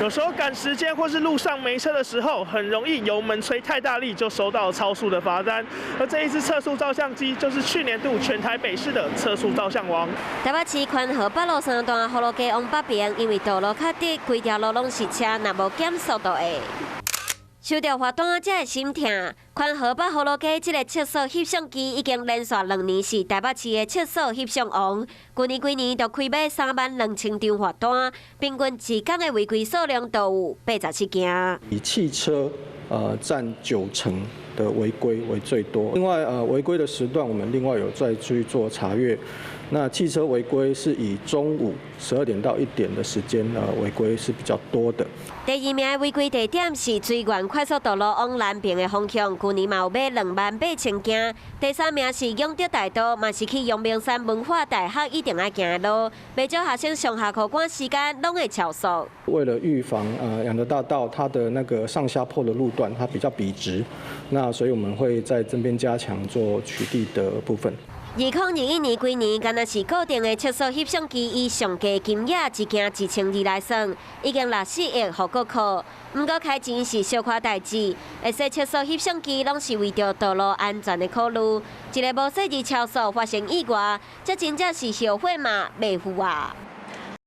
有时候赶时间或是路上没车的时候，很容易油门吹太大力就收到超速的罚单。而这一支测速照相机就是去年度全台北市的测速照相王。台北市宽和北路三段葫芦街往北边，因为道路较窄，规条路拢是车，若无减速度的。收到罚单才会心痛。宽和北葫芦街这个测速翕相机已经连续2年是台北市的测速翕相王，规年就开卖32000张罚单，平均一天的违规数量都有87件。以汽车占90%的违规为最多。另外违规的时段，我们另外有再去做查阅。那汽车违规是以中午12点到1点的时间违规是比较多的。第2名的违规地点是水源快速道路往南平的方向，去年嘛有买28000件。第3名是永德大道，嘛是去阳明山文化大学一定要行的路，不少学生上下课赶时间拢会超速。为了预防养德大道它的那个上下坡的路段它比较笔直，那所以我们会在这边加强做取缔的部分。2021年规年，敢若是固定的测速翕相机，以上架金额一件1200来算，已经64亿互国库。不过开钱是小可代志，会使测速翕相机拢是为着道路安全的考虑。一个无细致超速发生意外，这真正是后悔嘛，袂负啊！